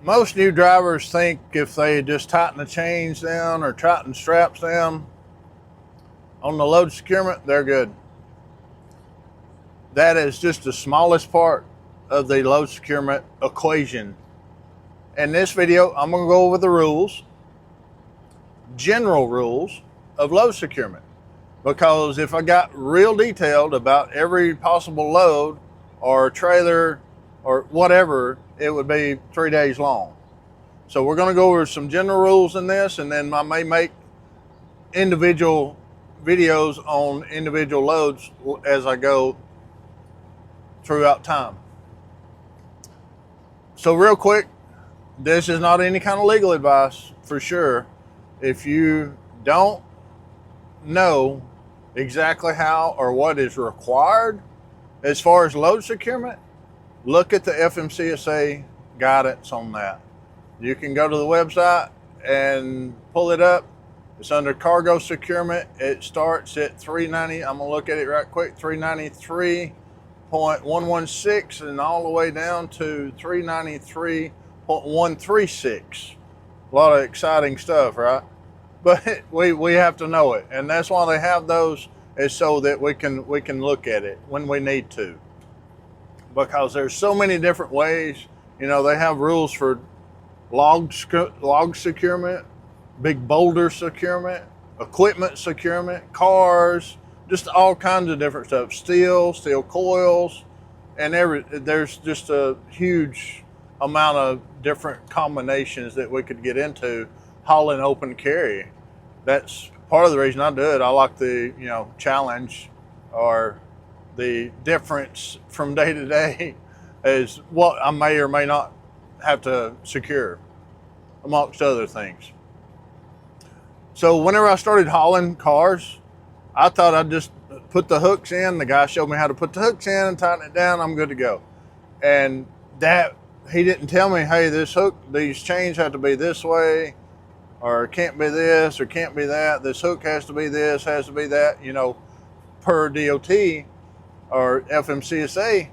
Most new drivers think if they just tighten the chains down or tighten straps down on the load securement, they're good. That is just the smallest part of the load securement equation. In this video, I'm going to go over the rules, general rules of load securement. Because if I got real detailed about every possible load or trailer or whatever, it would be 3 days long. So we're going to go over some general rules in this, and then I may make individual videos on individual loads as I go throughout time. So real quick, this is not any kind of legal advice for sure. If you don't know exactly how or what is required as far as load securement, look at the FMCSA guidance on that. You can go to the website and pull it up. It's under cargo securement. It starts at 390. I'm gonna look at it right quick. 393.116 and all the way down to 393.136. A lot of exciting stuff, right? But we have to know it, and that's why they have those, is so that we can look at it when we need to. Because there's so many different ways. You know, they have rules for log securement, big boulder securement, equipment securement, cars, just all kinds of different stuff. Steel coils, and there's just a huge amount of different combinations that we could get into hauling open carry. That's part of the reason I do it. I like the challenge, or the difference from day to day is what I may or may not have to secure, amongst other things. So whenever I started hauling cars, I thought I'd just put the hooks in. The guy showed me how to put the hooks in and tighten it down. I'm good to go. And that, he didn't tell me, hey, these chains have to be this way, or it can't be this, or can't be that. This hook has to be this, has to be that, per DOT or FMCSA.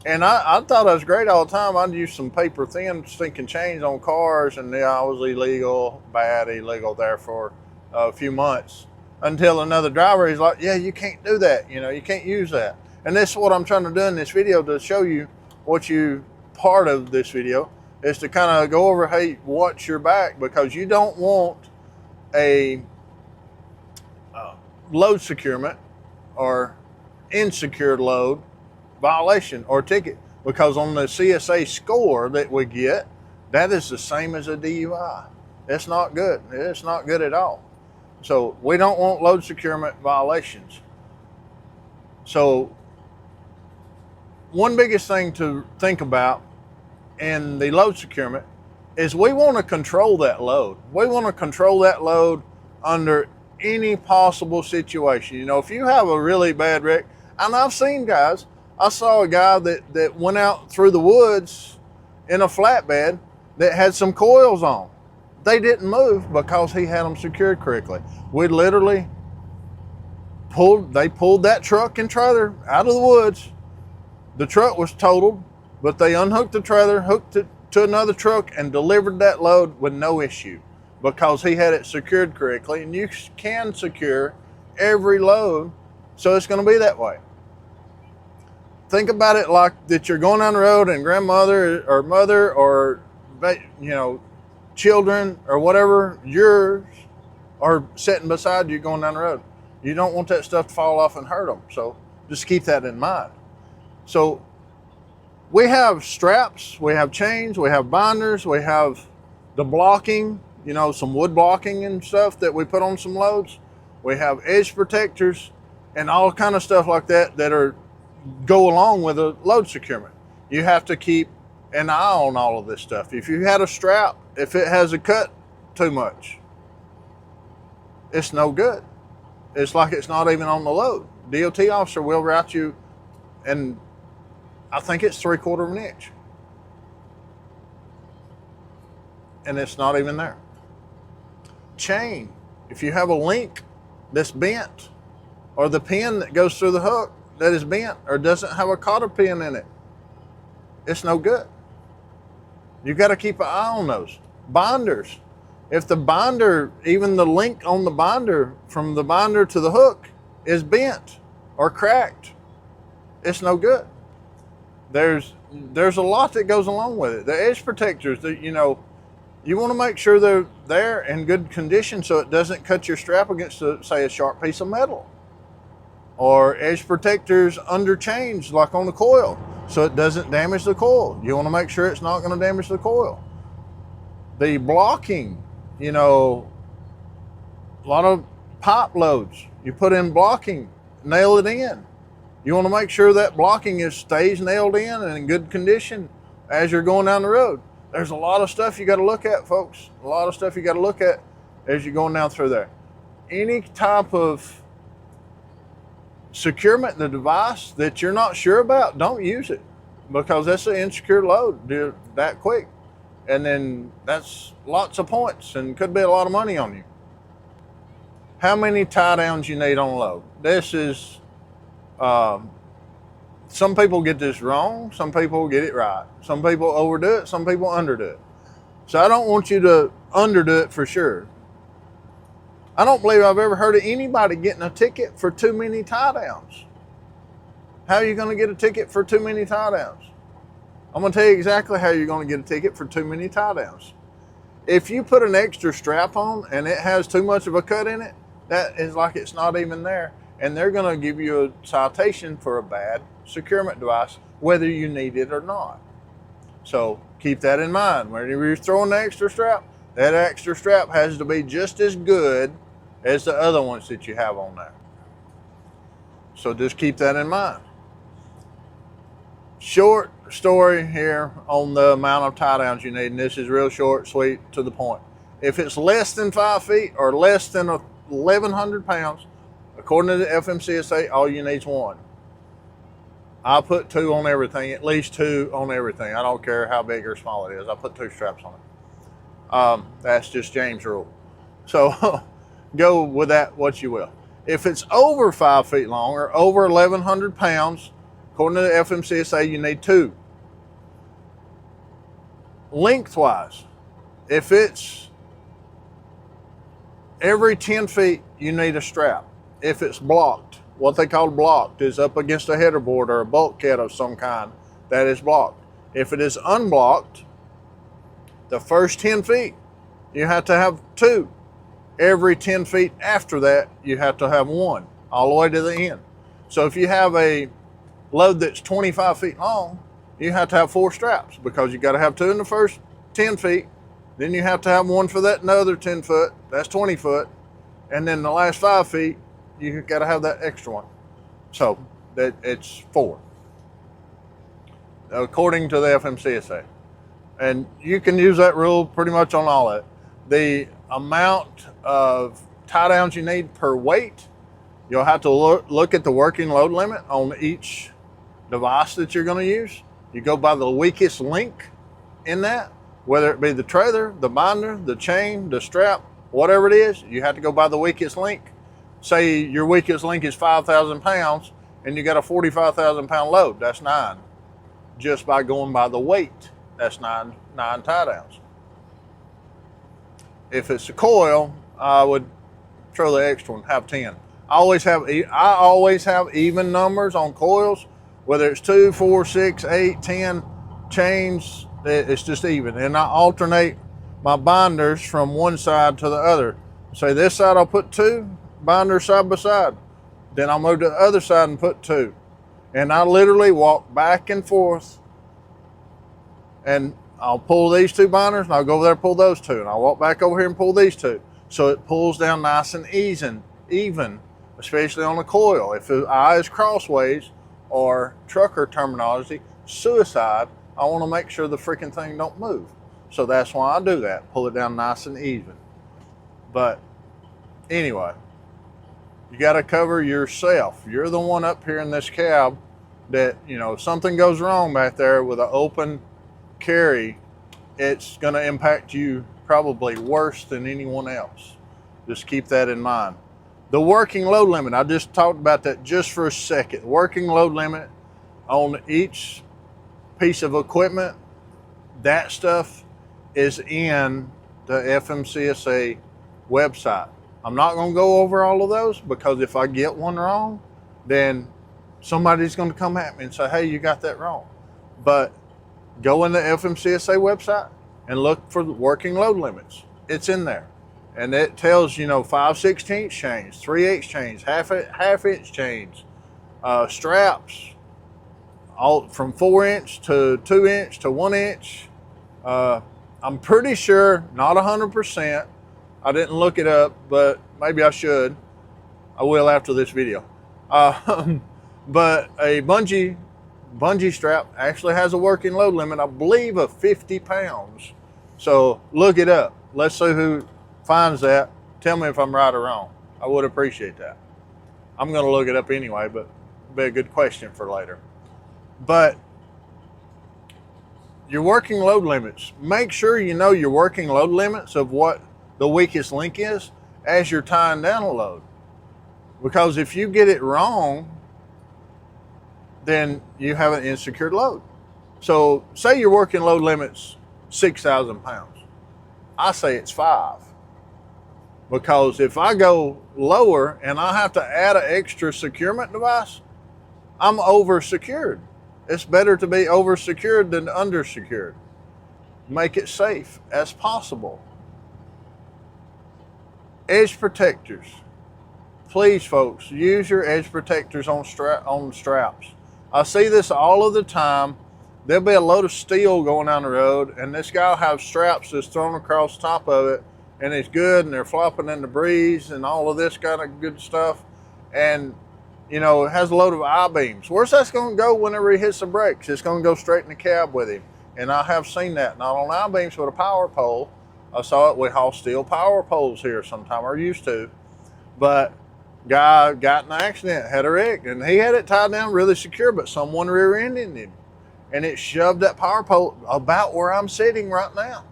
And I thought I was great all the time. I'd use some paper thin stinking chains on cars, and I was illegal there for a few months, until another driver is like, yeah, you can't do that. You can't use that. And this is what I'm trying to do in this video, to show you part of this video is to kind of go over, hey, watch your back, because you don't want a load securement or insecured load violation or ticket, because on the CSA score that we get, that is the same as a DUI. It's not good. It's not good at all. So we don't want load securement violations. So one biggest thing to think about in the load securement is we want to control that load. We want to control that load under any possible situation. If you have a really bad wreck, and I've seen guys, I saw a guy that went out through the woods in a flatbed that had some coils on. They didn't move because he had them secured correctly. We literally pulled that truck and trailer out of the woods. The truck was totaled, but they unhooked the trailer, hooked it to another truck, and delivered that load with no issue, because he had it secured correctly. And you can secure every load, so it's going to be that way. Think about it like that you're going down the road, and grandmother or mother or children or whatever yours are sitting beside you going down the road. You don't want that stuff to fall off and hurt them. So just keep that in mind. So we have straps, we have chains, we have binders, we have the blocking, some wood blocking and stuff that we put on some loads. We have edge protectors and all kind of stuff like that go along with a load securement. You have to keep an eye on all of this stuff. If you had a strap, if it has a cut too much, it's no good. It's like it's not even on the load. DOT officer will route you, and I think it's 3/4 of an inch. And it's not even there. Chain, if you have a link that's bent, or the pin that goes through the hook that is bent or doesn't have a cotter pin in it, it's no good. You got to keep an eye on those. Binders. If the binder, even the link on the binder from the binder to the hook is bent or cracked, it's no good. There's a lot that goes along with it. The edge protectors, you want to make sure they're there in good condition so it doesn't cut your strap against, say, a sharp piece of metal. Or edge protectors under change, like on the coil, so it doesn't damage the coil. You want to make sure it's not going to damage the coil. The blocking, a lot of pipe loads, you put in blocking, nail it in. You want to make sure that blocking stays nailed in and in good condition as you're going down the road. There's a lot of stuff you got to look at, folks. A lot of stuff you got to look at as you're going down through there. Any type of securement, the device that you're not sure about, don't use it, because that's an insecure load that quick. And then that's lots of points and could be a lot of money on you. How many tie downs you need on load? This is, some people get this wrong, some people get it right. Some people overdo it, some people underdo it. So I don't want you to underdo it for sure. I don't believe I've ever heard of anybody getting a ticket for too many tie downs. How are you going to get a ticket for too many tie downs? I'm going to tell you exactly how you're going to get a ticket for too many tie downs. If you put an extra strap on and it has too much of a cut in it, that is like it's not even there. And they're going to give you a citation for a bad securement device, whether you need it or not. So keep that in mind. Whenever you're throwing the extra strap, that extra strap has to be just as good as the other ones that you have on there. So just keep that in mind. Short story here on the amount of tie downs you need, and this is real short, sweet, to the point. If it's less than 5 feet or less than 1,100 pounds, according to the FMCSA, all you need is one. I put 2 on everything, at least 2 on everything. I don't care how big or small it is. I put 2 straps on it. That's just James' rule. So go with that what you will. If it's over 5 feet long or over 1,100 pounds, according to the FMCSA, you need 2. Lengthwise, if it's every 10 feet, you need a strap. If it's blocked, what they call blocked is up against a header board or a bulkhead of some kind, that is blocked. If it is unblocked, the first 10 feet, you have to have 2. Every 10 feet after that, you have to have 1, all the way to the end. So if you have a load that's 25 feet long, you have to have 4 straps, because you got to have 2 in the first 10 feet. Then you have to have 1 for that another 10 foot. That's 20 foot. And then the last 5 feet, you got to have that extra one. So that it's 4, according to the FMCSA. And you can use that rule pretty much on all that. The amount of tie downs you need per weight, you'll have to look at the working load limit on each device that you're going to use. You go by the weakest link in that, whether it be the trailer, the binder, the chain, the strap, whatever it is, you have to go by the weakest link. Say your weakest link is 5,000 pounds and you got a 45,000 pound load, that's 9. Just by going by the weight, that's 9 tie downs. If it's a coil, I would throw the extra one, have 10. I always have even numbers on coils, whether it's 2, 4, 6, 8, 10 chains, it's just even. And I alternate my binders from one side to the other. Say this side I'll put 2 binders side by side. Then I'll move to the other side and put 2. And I literally walk back and forth, and I'll pull these 2 binders and I'll go over there and pull those 2. And I'll walk back over here and pull these 2. So it pulls down nice and even, especially on a coil. If the eye is crossways, or trucker terminology, suicide, I want to make sure the freaking thing don't move. So that's why I do that, pull it down nice and even. But anyway, you got to cover yourself. You're the one up here in this cab that, if something goes wrong back there with an open carry, it's going to impact you probably worse than anyone else. Just keep that in mind. The working load limit, I just talked about that just for a second. Working load limit on each piece of equipment That stuff is in the FMCSA website. I'm not going to go over all of those, because if I get one wrong, then somebody's going to come at me and say, hey, you got that wrong. But go in the FMCSA website and look for the working load limits. It's in there. And it tells, 5/16 chains, 3/8 chains, half inch chains, straps, all from 4-inch to 2-inch to 1-inch. I'm pretty sure, not 100%. I didn't look it up, but maybe I should. I will after this video. But a bungee strap actually has a working load limit, I believe, of 50 pounds. So look it up. Let's see who finds that. Tell me if I'm right or wrong. I would appreciate that. I'm going to look it up anyway, but it'll be a good question for later. But your working load limits, make sure you know your working load limits of what the weakest link is as you're tying down a load. Because if you get it wrong, then you have an insecure load. So say your working load limit's 6,000 pounds. I say it's 5. Because if I go lower and I have to add an extra securement device, I'm over-secured. It's better to be over-secured than under-secured. Make it safe as possible. Edge protectors. Please, folks, use your edge protectors on straps. I see this all of the time. There'll be a load of steel going down the road, and this guy will have straps that's thrown across the top of it, and it's good, and they're flopping in the breeze and all of this kind of good stuff. And, it has a load of I-beams. Where's that going to go whenever he hits the brakes? It's going to go straight in the cab with him. And I have seen that, not on I-beams, but a power pole. I saw it. We haul steel power poles here sometime, or used to. But guy got in an accident, had a wreck, and he had it tied down really secure, but someone rear-ended him. And it shoved that power pole about where I'm sitting right now.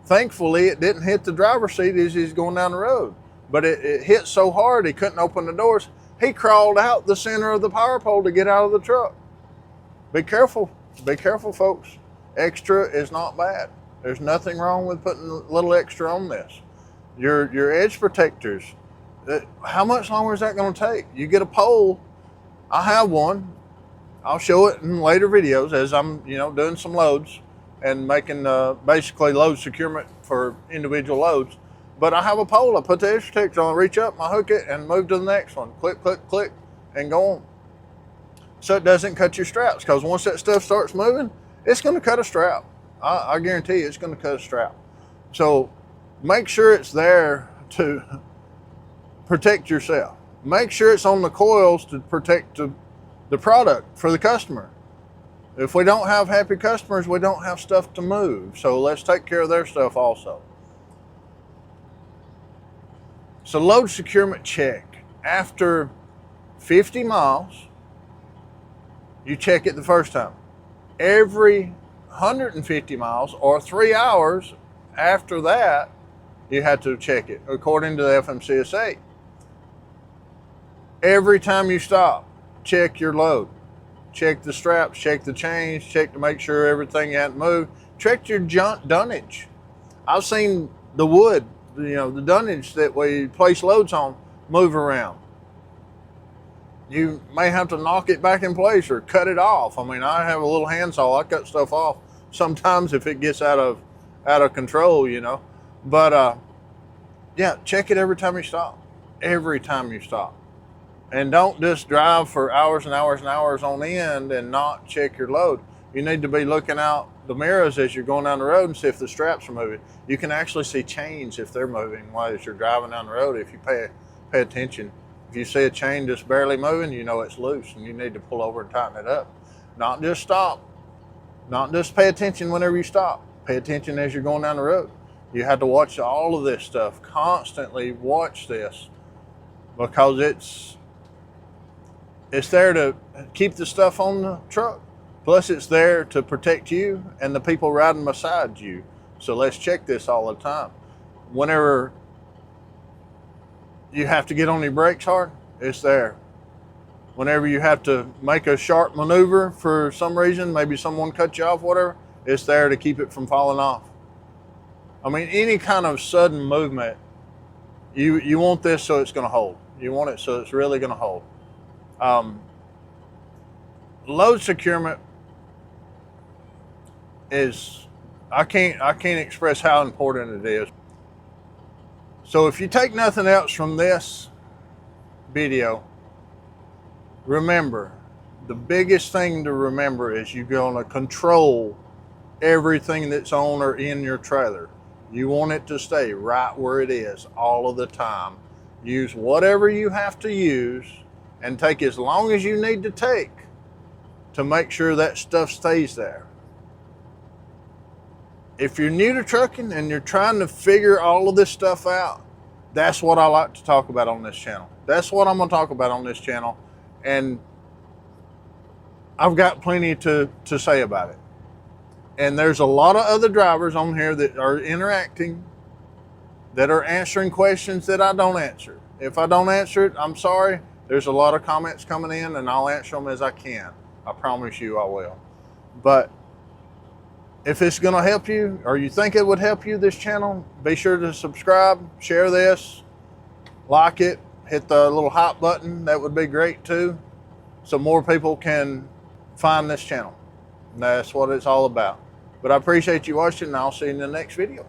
Thankfully, it didn't hit the driver's seat as he's going down the road. But it hit so hard he couldn't open the doors. He crawled out the center of the power pole to get out of the truck. Be careful. Be careful, folks. Extra is not bad. There's nothing wrong with putting a little extra on this. Your edge protectors, how much longer is that going to take? You get a pole. I have one. I'll show it in later videos as I'm, doing some loads and making basically load securement for individual loads. But I have a pole. I put the edge protector on, reach up, I hook it, and move to the next one. Click, click, click, and go on. So it doesn't cut your straps, because once that stuff starts moving, it's going to cut a strap. I guarantee you it's going to cut a strap. So make sure it's there to protect yourself. Make sure it's on the coils to protect the product for the customer. If we don't have happy customers, we don't have stuff to move. So let's take care of their stuff also. So load securement check. After 50 miles, you check it the first time. Every 150 miles or 3 hours after that, you have to check it according to the FMCSA. Every time you stop, check your load. Check the straps, check the chains, check to make sure everything hadn't moved. Check your dunnage. I've seen the wood, the dunnage that we place loads on, move around. You may have to knock it back in place or cut it off. I mean, I have a little handsaw. I cut stuff off sometimes if it gets out of control, But yeah, check it every time you stop. Every time you stop. And don't just drive for hours and hours and hours on end and not check your load. You need to be looking out the mirrors as you're going down the road and see if the straps are moving. You can actually see chains if they're moving while you're driving down the road if you pay attention. If you see a chain just barely moving, it's loose and you need to pull over and tighten it up. Not just stop. Not just pay attention whenever you stop. Pay attention as you're going down the road. You have to watch all of this stuff. Constantly watch this, because it's there to keep the stuff on the truck. Plus it's there to protect you and the people riding beside you. So let's check this all the time. Whenever you have to get on your brakes hard, it's there. Whenever you have to make a sharp maneuver for some reason, maybe someone cut you off, whatever, It's there to keep it from falling off. I mean, any kind of sudden movement, you want this so it's going to hold. You want it so it's really going to hold. Load securement is, I can't express how important it is. So if you take nothing else from this video, remember, the biggest thing to remember is you're going to control everything that's on or in your trailer. You want it to stay right where it is all of the time. Use whatever you have to use and take as long as you need to take to make sure that stuff stays there. If you're new to trucking and you're trying to figure all of this stuff out, that's what I like to talk about on this channel. That's what I'm going to talk about on this channel. And I've got plenty to say about it. And there's a lot of other drivers on here that are interacting, that are answering questions that I don't answer. If I don't answer it, I'm sorry. There's a lot of comments coming in and I'll answer them as I can. I promise you I will. But if it's going to help you, or you think it would help you, this channel, be sure to subscribe, share this, like it, hit the little hot button. That would be great too, so more people can find this channel. And that's what it's all about. But I appreciate you watching, and I'll see you in the next video.